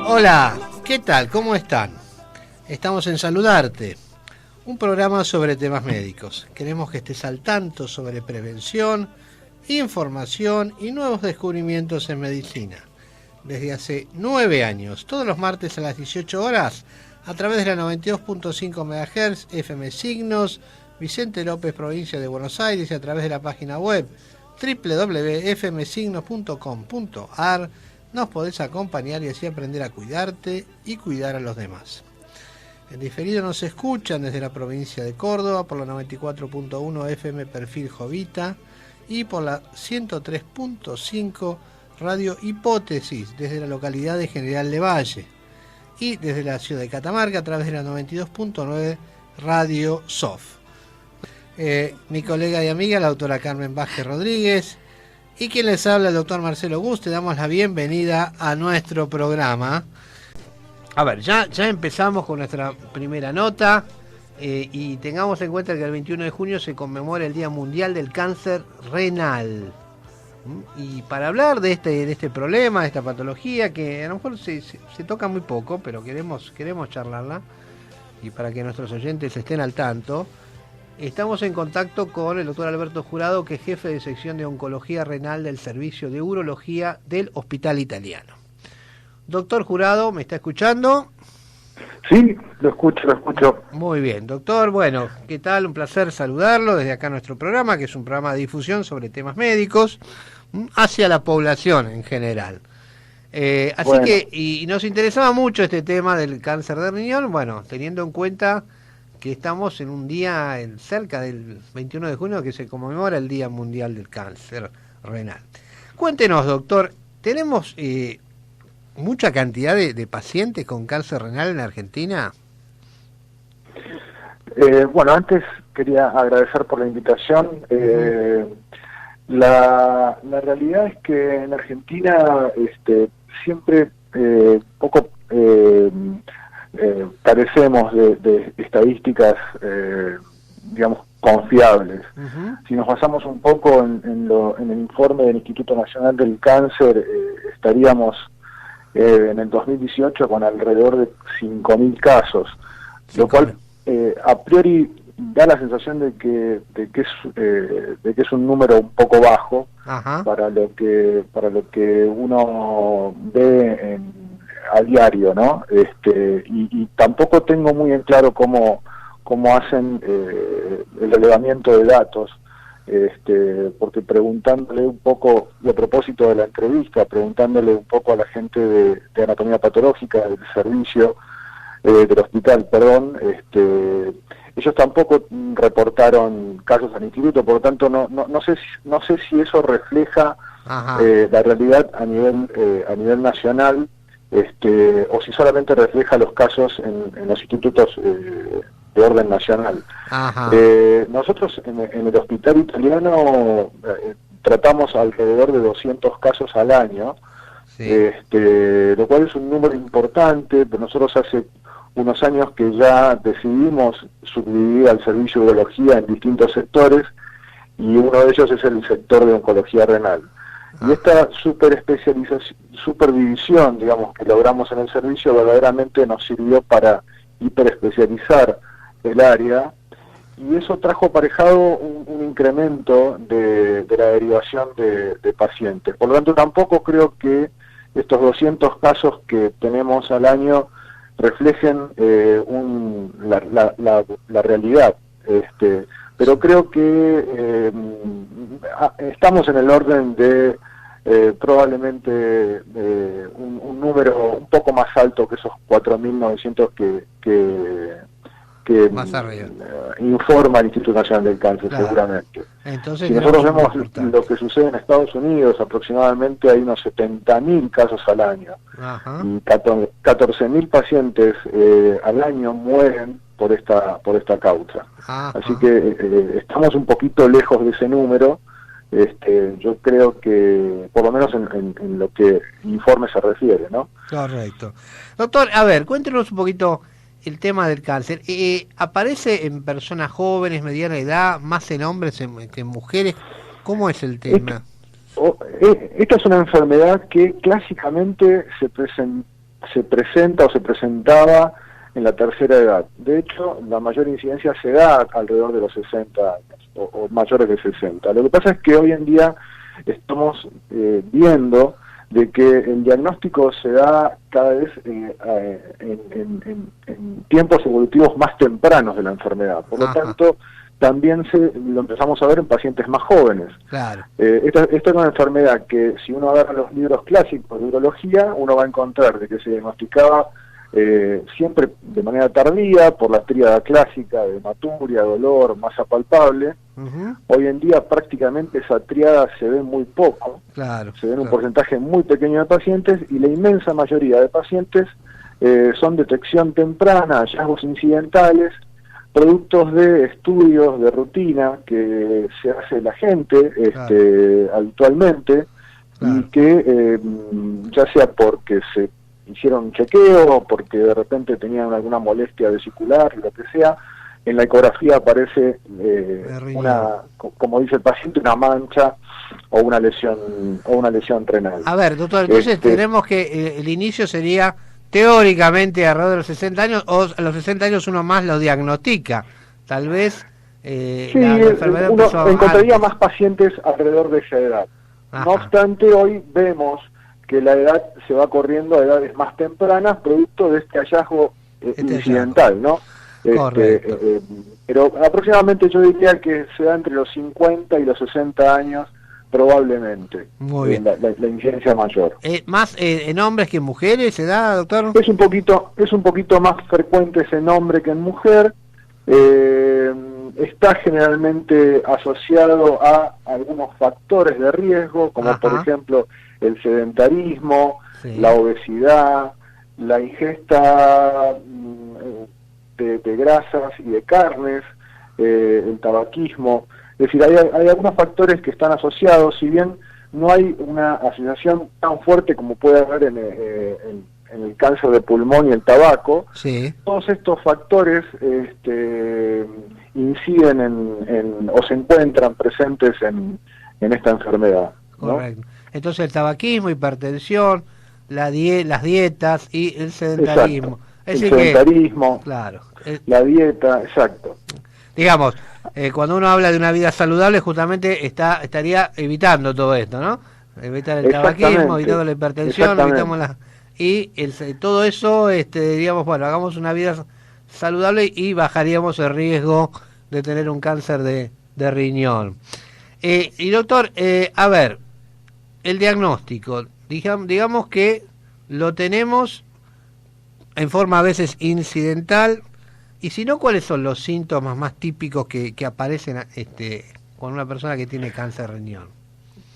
Hola, ¿qué tal? ¿Cómo están? Estamos en Saludarte, un programa sobre temas médicos. Queremos que estés al tanto sobre prevención, información y nuevos descubrimientos en medicina. Desde hace 9 años, todos los martes a las 18 horas, a través de la 92.5 MHz, FM Signos, Vicente López, provincia de Buenos Aires, y a través de la página web www.fmsignos.com.ar, nos podés acompañar y así aprender a cuidarte y cuidar a los demás. En diferido nos escuchan desde la provincia de Córdoba por la 94.1 FM Perfil Jovita y por la 103.5 Radio Hipótesis desde la localidad de General Lavalle y desde la ciudad de Catamarca a través de la 92.9 Radio SOF. Mi colega y amiga, la doctora Carmen Vázquez Rodríguez, y quien les habla, el doctor Marcelo Gus. Te damos la bienvenida a nuestro programa. A ver, ya empezamos con nuestra primera nota, y tengamos en cuenta que el 21 de junio se conmemora el Día Mundial del Cáncer Renal. Y para hablar de este problema, de esta patología, que a lo mejor se toca muy poco, pero queremos charlarla, y para que nuestros oyentes estén al tanto, estamos en contacto con el doctor Alberto Jurado, que es jefe de sección de oncología renal del servicio de urología del Hospital Italiano. Doctor Jurado, ¿me está escuchando? Sí, lo escucho. Muy bien, doctor. Bueno, ¿qué tal? Un placer saludarlo desde acá nuestro programa, que es un programa de difusión sobre temas médicos hacia la población en general. Así bueno, y nos interesaba mucho este tema del cáncer de riñón, bueno, teniendo en cuenta que estamos en un día cerca del 21 de junio que se conmemora el Día Mundial del Cáncer Renal. Cuéntenos, doctor, ¿tenemos mucha cantidad de pacientes con cáncer renal en Argentina? Bueno, antes quería agradecer por la invitación. La realidad es que en Argentina siempre poco carecemos de estadísticas, digamos, confiables. Si nos basamos un poco en el informe del Instituto Nacional del Cáncer, estaríamos en el 2018 con alrededor de 5.000 casos, lo cual a priori da la sensación de que es un número un poco bajo. Ajá. para lo que uno ve a diario, ¿no? Y tampoco tengo muy en claro cómo hacen el relevamiento de datos, porque preguntándole un poco, y a propósito de la entrevista, preguntándole un poco a la gente de anatomía patológica del servicio del hospital, ellos tampoco reportaron casos al instituto, por lo tanto no sé si eso refleja la realidad a nivel nacional, o si solamente refleja los casos en los institutos de orden nacional. Nosotros en el Hospital Italiano tratamos alrededor de 200 casos al año, sí. Lo cual es un número importante, pero nosotros hace unos años que ya decidimos subdividir al servicio de urología en distintos sectores, y uno de ellos es el sector de oncología renal. Y esta superdivisión, digamos, que logramos en el servicio, verdaderamente nos sirvió para hiperespecializar el área, y eso trajo aparejado un incremento de la derivación de pacientes. Por lo tanto, tampoco creo que estos 200 casos que tenemos al año reflejen la realidad, pero creo que estamos en el orden de probablemente un número un poco más alto que esos 4.900 que informa el Instituto Nacional del Cáncer, claro. Seguramente. Entonces, si nosotros vemos lo que sucede en Estados Unidos, aproximadamente hay unos 70.000 casos al año. Ajá. Y 14.000 pacientes al año mueren por esta causa. Ajá. Así que estamos un poquito lejos de ese número. Yo creo que por lo menos en lo que informe se refiere, ¿no? Correcto. Doctor, a ver, cuéntenos un poquito el tema del cáncer. ¿Aparece en personas jóvenes, mediana edad, más en hombres que en mujeres? ¿Cómo es el tema? Esta es una enfermedad que clásicamente se se presenta o se presentaba en la tercera edad. De hecho, la mayor incidencia se da alrededor de los 60 años, o mayores de 60. Lo que pasa es que hoy en día estamos viendo de que el diagnóstico se da cada vez en tiempos evolutivos más tempranos de la enfermedad. Por lo tanto, también lo empezamos a ver en pacientes más jóvenes. Claro. Esta es una enfermedad que, si uno agarra los libros clásicos de urología, uno va a encontrar de que se diagnosticaba siempre de manera tardía, por la tríada clásica de hematuria, dolor, masa palpable. Hoy en día prácticamente esa tríada se ve muy poco, se ve en un porcentaje muy pequeño de pacientes, y la inmensa mayoría de pacientes son detección temprana, hallazgos incidentales, productos de estudios de rutina que se hace la gente habitualmente, y que ya sea porque se hicieron un chequeo, porque de repente tenían alguna molestia vesicular, lo que sea, en la ecografía aparece como dice el paciente, una mancha o una lesión renal. A ver, doctor, entonces tenemos que el inicio sería teóricamente alrededor de los 60 años, o a los 60 años uno más lo diagnostica. Tal vez la enfermedad uno encontraría más pacientes alrededor de esa edad. No obstante, hoy vemos que la edad se va corriendo a edades más tempranas, producto de este hallazgo incidental, ¿no? Pero aproximadamente yo diría que se da entre los 50 y los 60 años, probablemente. Muy bien. La incidencia mayor. ¿Más en hombres que en mujeres se da, doctor? Es un poquito más frecuente en hombre que en mujer. Está generalmente asociado a algunos factores de riesgo, como por ejemplo el sedentarismo, la obesidad, la ingesta de grasas y de carnes, el tabaquismo. Es decir, hay algunos factores que están asociados, si bien no hay una asociación tan fuerte como puede haber en el cáncer de pulmón y el tabaco. Todos estos factores inciden o se encuentran presentes en esta enfermedad, ¿no? Correcto. Entonces el tabaquismo, hipertensión, las dietas y el sedentarismo. El sedentarismo, claro. La dieta, exacto. Digamos, cuando uno habla de una vida saludable, justamente estaría evitando todo esto, ¿no? Evitar el tabaquismo, evitando la hipertensión, evitamos todo eso, digamos, bueno, hagamos una vida saludable y bajaríamos el riesgo de tener un cáncer de riñón. Y doctor, a ver, el diagnóstico, digamos que lo tenemos en forma a veces incidental, y si no, ¿cuáles son los síntomas más típicos que aparecen con una persona que tiene cáncer de riñón?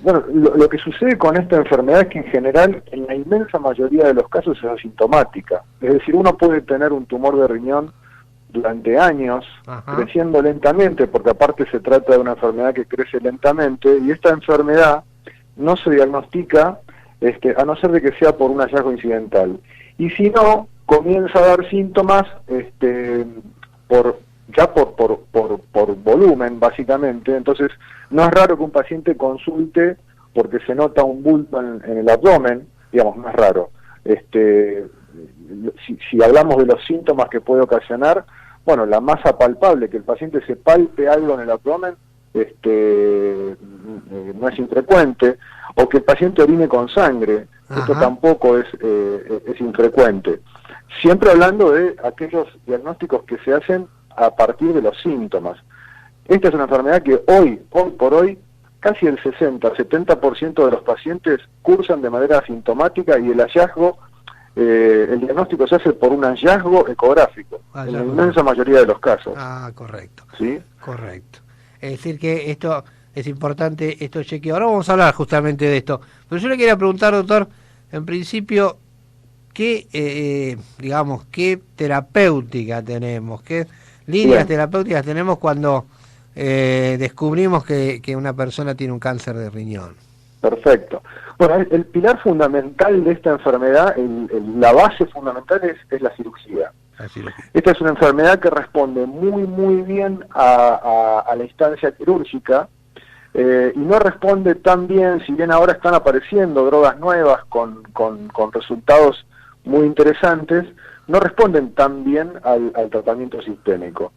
Bueno, lo que sucede con esta enfermedad es que en general, en la inmensa mayoría de los casos es asintomática. Es decir, uno puede tener un tumor de riñón durante años, creciendo lentamente, porque aparte se trata de una enfermedad que crece lentamente, y esta enfermedad no se diagnostica a no ser de que sea por un hallazgo incidental. Y si no, comienza a dar síntomas por volumen, básicamente. Entonces, no es raro que un paciente consulte porque se nota un bulto en el abdomen, digamos, no es raro. Si hablamos de los síntomas que puede ocasionar, bueno, la masa palpable, que el paciente se palpe algo en el abdomen, no es infrecuente, o que el paciente orine con sangre, esto tampoco es infrecuente. Siempre hablando de aquellos diagnósticos que se hacen a partir de los síntomas. Esta es una enfermedad que hoy por hoy, casi el 60-70% de los pacientes cursan de manera asintomática, y el hallazgo, el diagnóstico se hace por un hallazgo ecográfico, en la inmensa mayoría de los casos. Correcto. ¿Sí? Correcto. Es decir que esto es importante, esto chequeo. Ahora vamos a hablar justamente de esto. Pero yo le quería preguntar, doctor, en principio, ¿qué terapéutica tenemos? ¿Qué líneas terapéuticas tenemos cuando descubrimos que una persona tiene un cáncer de riñón? Perfecto. Bueno, el pilar fundamental de esta enfermedad, la base fundamental es la cirugía. Esta es una enfermedad que responde muy bien a la instancia quirúrgica, y no responde tan bien, si bien ahora están apareciendo drogas nuevas con resultados muy interesantes, no responden tan bien al tratamiento sistémico.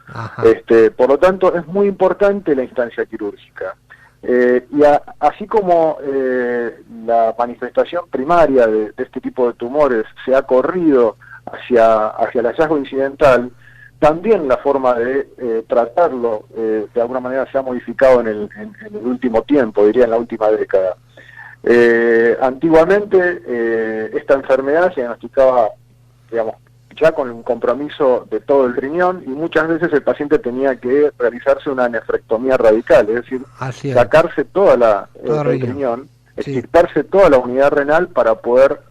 Por lo tanto, es muy importante la instancia quirúrgica. Así como la manifestación primaria de este tipo de tumores se ha corrido hacia el hallazgo incidental, también la forma de tratarlo de alguna manera se ha modificado en el último tiempo, diría en la última década. Antiguamente esta enfermedad se diagnosticaba, digamos, ya con un compromiso de todo el riñón, y muchas veces el paciente tenía que realizarse una nefrectomía radical, es decir, sacarse toda el riñón, extirparse toda la unidad renal para poder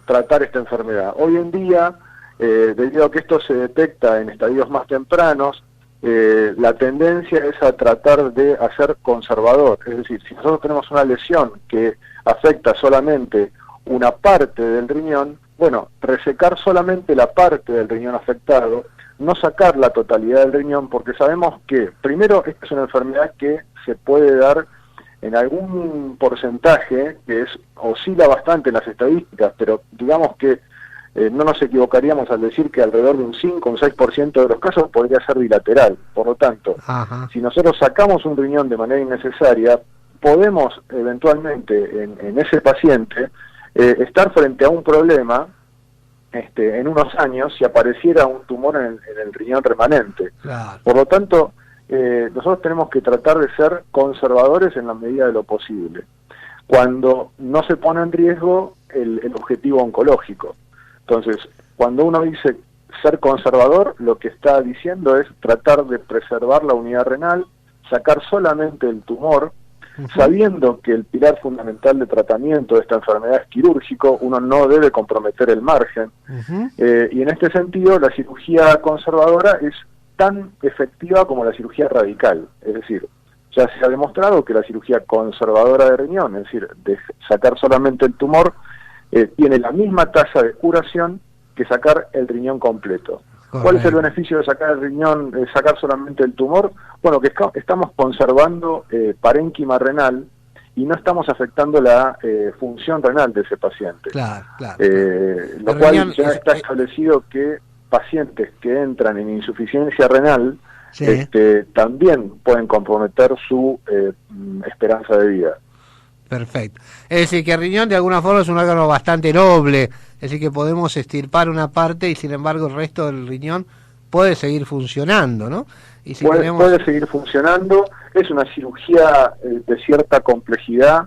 tratar esta enfermedad. Hoy en día, debido a que esto se detecta en estadios más tempranos, la tendencia es a tratar de hacer conservador, es decir, si nosotros tenemos una lesión que afecta solamente una parte del riñón, bueno, resecar solamente la parte del riñón afectado, no sacar la totalidad del riñón, porque sabemos que, primero, esta es una enfermedad que se puede dar en algún porcentaje, que oscila bastante en las estadísticas, pero digamos que no nos equivocaríamos al decir que alrededor de un 5 o un 6% de los casos podría ser bilateral. Por lo tanto, si nosotros sacamos un riñón de manera innecesaria, podemos eventualmente en ese paciente estar frente a un problema en unos años si apareciera un tumor en el riñón remanente. Claro. Por lo tanto, nosotros tenemos que tratar de ser conservadores en la medida de lo posible, cuando no se pone en riesgo el objetivo oncológico. Entonces, cuando uno dice ser conservador, lo que está diciendo es tratar de preservar la unidad renal, sacar solamente el tumor, sabiendo que el pilar fundamental de tratamiento de esta enfermedad es quirúrgico, uno no debe comprometer el margen, y en este sentido la cirugía conservadora es tan efectiva como la cirugía radical, es decir, ya se ha demostrado que la cirugía conservadora de riñón, es decir, de sacar solamente el tumor, tiene la misma tasa de curación que sacar el riñón completo. Correcto. ¿Cuál es el beneficio de sacar el riñón, sacar solamente el tumor? Bueno, que estamos conservando parénquima renal y no estamos afectando la función renal de ese paciente. Claro. Lo cual ya está establecido que pacientes que entran en insuficiencia renal también pueden comprometer su esperanza de vida. Perfecto. Es decir, que el riñón de alguna forma es un órgano bastante noble, es decir, que podemos extirpar una parte y sin embargo el resto del riñón puede seguir funcionando, ¿no? Y si puede seguir funcionando, es una cirugía de cierta complejidad.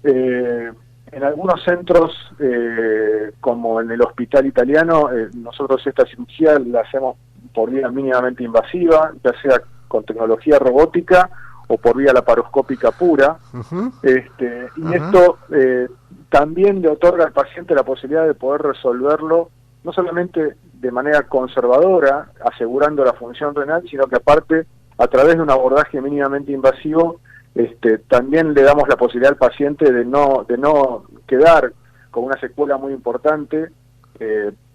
En algunos centros, como en el hospital italiano, nosotros esta cirugía la hacemos por vía mínimamente invasiva, ya sea con tecnología robótica o por vía laparoscópica pura, y esto también le otorga al paciente la posibilidad de poder resolverlo no solamente de manera conservadora, asegurando la función renal, sino que aparte, a través de un abordaje mínimamente invasivo, también le damos la posibilidad al paciente de no quedar con una secuela muy importante,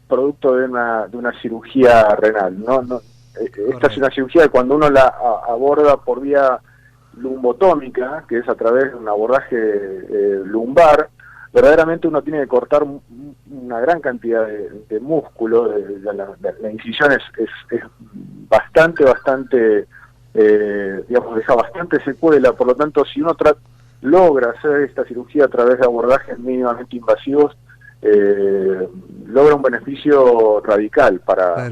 producto de una cirugía renal. Esta es una cirugía que cuando uno la aborda por vía lumbotómica, que es a través de un abordaje lumbar, verdaderamente uno tiene que cortar una gran cantidad de músculo, la incisión es bastante, digamos, deja bastante secuela. Por lo tanto, si uno logra hacer esta cirugía a través de abordajes mínimamente invasivos, logra un beneficio radical para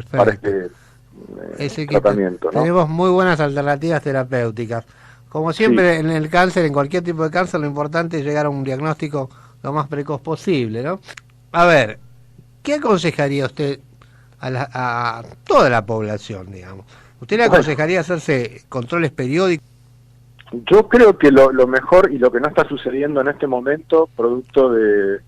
este tratamiento, ¿no? Tenemos muy buenas alternativas terapéuticas. Como siempre, en el cáncer, en cualquier tipo de cáncer, lo importante es llegar a un diagnóstico lo más precoz posible, ¿no? A ver, ¿qué aconsejaría usted a toda la población, digamos? ¿Usted le aconsejaría hacerse controles periódicos? Yo creo que lo mejor, y lo que no está sucediendo en este momento, producto de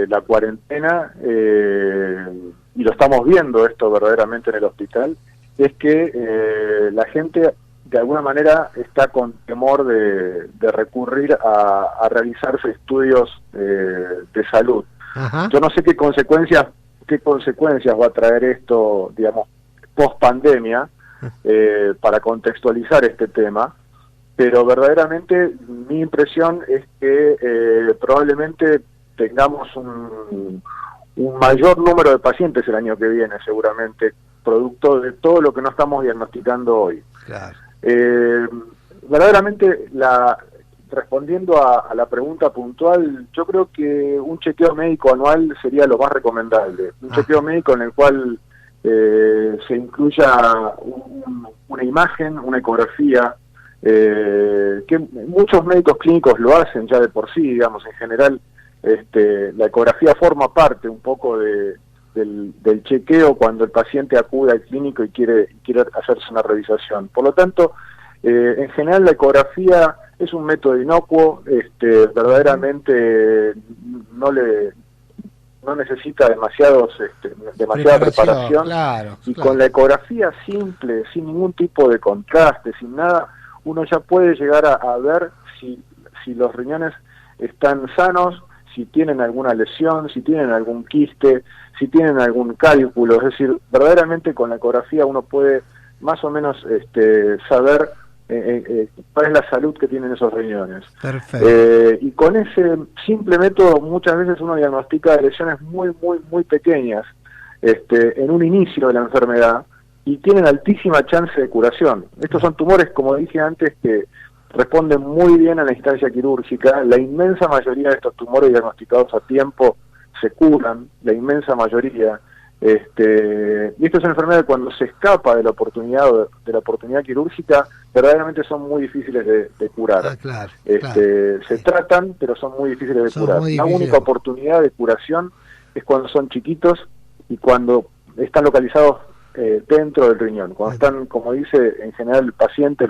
la cuarentena, y lo estamos viendo esto verdaderamente en el hospital, es que la gente de alguna manera está con temor de recurrir a realizarse estudios de salud. Ajá. Yo no sé qué consecuencias va a traer esto, digamos, post pandemia, para contextualizar este tema, pero verdaderamente mi impresión es que probablemente tengamos un mayor número de pacientes el año que viene, seguramente, producto de todo lo que no estamos diagnosticando hoy. Claro. Verdaderamente, respondiendo a la pregunta puntual, yo creo que un chequeo médico anual sería lo más recomendable. Un chequeo médico en el cual se incluya una imagen, una ecografía, que muchos médicos clínicos lo hacen ya de por sí, digamos, en general. La ecografía forma parte un poco del chequeo cuando el paciente acude al clínico y quiere hacerse una revisación. Por lo tanto, en general la ecografía es un método inocuo, verdaderamente no necesita demasiada preparación, claro. Con la ecografía simple, sin ningún tipo de contraste, sin nada, uno ya puede llegar a ver si los riñones están sanos, si tienen alguna lesión, si tienen algún quiste, si tienen algún cálculo. Es decir, verdaderamente con la ecografía uno puede más o menos saber cuál es la salud que tienen esos riñones. Perfecto. Y con ese simple método muchas veces uno diagnostica lesiones muy, muy, muy pequeñas en un inicio de la enfermedad y tienen altísima chance de curación. Estos son tumores, como dije antes, que responden muy bien a la instancia quirúrgica. La inmensa mayoría de estos tumores diagnosticados a tiempo se curan, la inmensa mayoría. Y esto es una enfermedad que cuando se escapa de la oportunidad quirúrgica, verdaderamente son muy difíciles de curar. Claro. Se tratan, pero son muy difíciles de curar. La única oportunidad de curación es cuando son chiquitos y cuando están localizados dentro del riñón, cuando están, como dice en general los pacientes,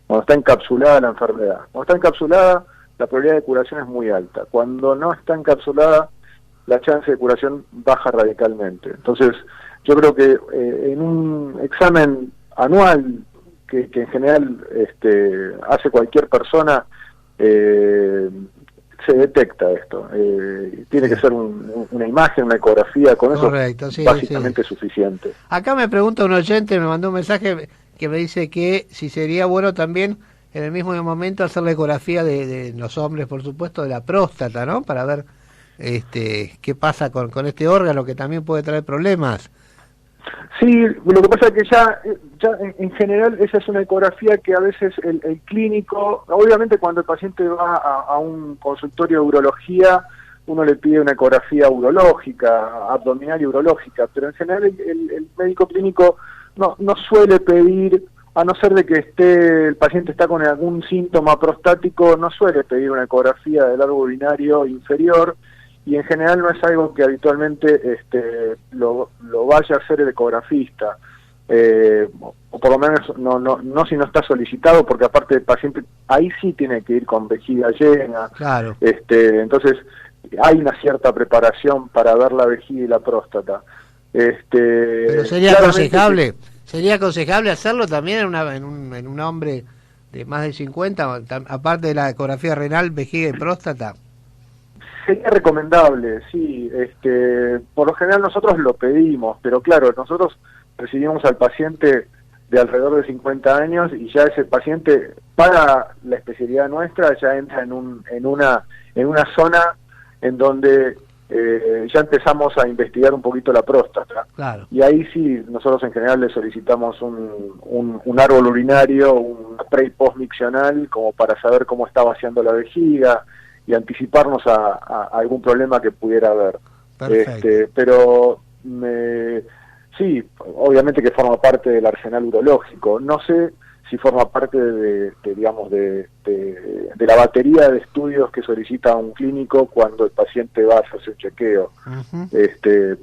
cuando está encapsulada la enfermedad. Cuando está encapsulada, la probabilidad de curación es muy alta. Cuando no está encapsulada, la chance de curación baja radicalmente. Entonces, yo creo que en un examen anual que en general hace cualquier persona, se detecta esto. Tiene que ser una imagen, una ecografía, con correcto, eso básicamente suficiente. Acá me pregunta un oyente, me mandó un mensaje que me dice que si sería bueno también en el mismo momento hacer la ecografía de los hombres, por supuesto, de la próstata, ¿no? Para ver qué pasa con este órgano que también puede traer problemas. Sí, lo que pasa es que ya en general esa es una ecografía que a veces el clínico, obviamente cuando el paciente va a un consultorio de urología, uno le pide una ecografía urológica, abdominal y urológica, pero en general el médico clínico no suele pedir, a no ser de que el paciente está con algún síntoma prostático, no suele pedir una ecografía del árbol urinario inferior, y en general no es algo que habitualmente lo vaya a hacer el ecografista, o por lo menos no si no está solicitado, porque aparte el paciente ahí sí tiene que ir con vejiga llena. Claro. Entonces hay una cierta preparación para ver la vejiga y la próstata. Pero sería aconsejable hacerlo también en un hombre de más de 50, aparte de la ecografía renal, vejiga y próstata. Sería recomendable, sí. Por lo general nosotros lo pedimos, pero claro, nosotros recibimos al paciente de alrededor de 50 años y ya ese paciente, para la especialidad nuestra, ya entra en una zona en donde ya empezamos a investigar un poquito la próstata. Claro. Y ahí sí, nosotros en general le solicitamos un árbol urinario, un pre y post miccional, como para saber cómo está vaciando la vejiga y anticiparnos a algún problema que pudiera haber. Perfecto. Pero sí, obviamente que forma parte del arsenal urológico. No sé si forma parte de la batería de estudios que solicita un clínico cuando el paciente va a hacerse un chequeo. Uh-huh.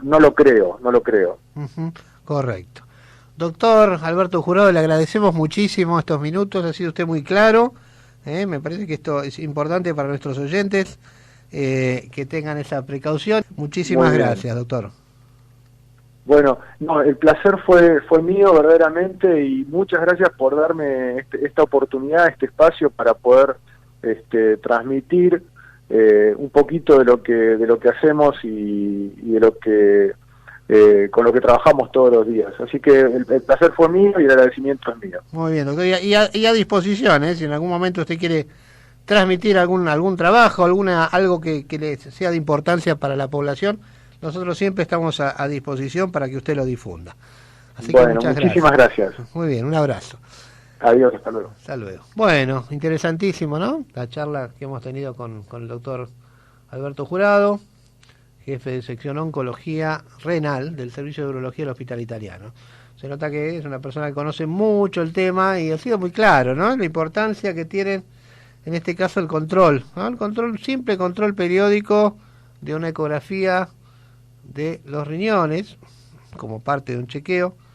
No lo creo. Uh-huh. Correcto. Doctor Alberto Jurado, le agradecemos muchísimo estos minutos, ha sido usted muy claro. Me parece que esto es importante para nuestros oyentes, que tengan esa precaución. Muchísimas gracias, doctor. Bueno, el placer fue mío verdaderamente, y muchas gracias por darme esta oportunidad, este espacio para poder transmitir un poquito de lo que hacemos y de lo que con lo que trabajamos todos los días. Así que el placer fue mío y el agradecimiento es mío. Muy bien, doctor. Y a disposición, si en algún momento usted quiere transmitir algún trabajo, algo que le sea de importancia para la población, nosotros siempre estamos a disposición para que usted lo difunda. Así bueno, que muchísimas gracias. Muy bien, un abrazo. Adiós, hasta luego. Hasta luego. Bueno, interesantísimo, ¿no? La charla que hemos tenido con el doctor Alberto Jurado, jefe de sección oncología renal del Servicio de Urología del Hospital Italiano. Se nota que es una persona que conoce mucho el tema y ha sido muy claro, ¿no? La importancia que tienen, en este caso, el control, ¿no? El control, simple control periódico de una ecografía de los riñones, como parte de un chequeo,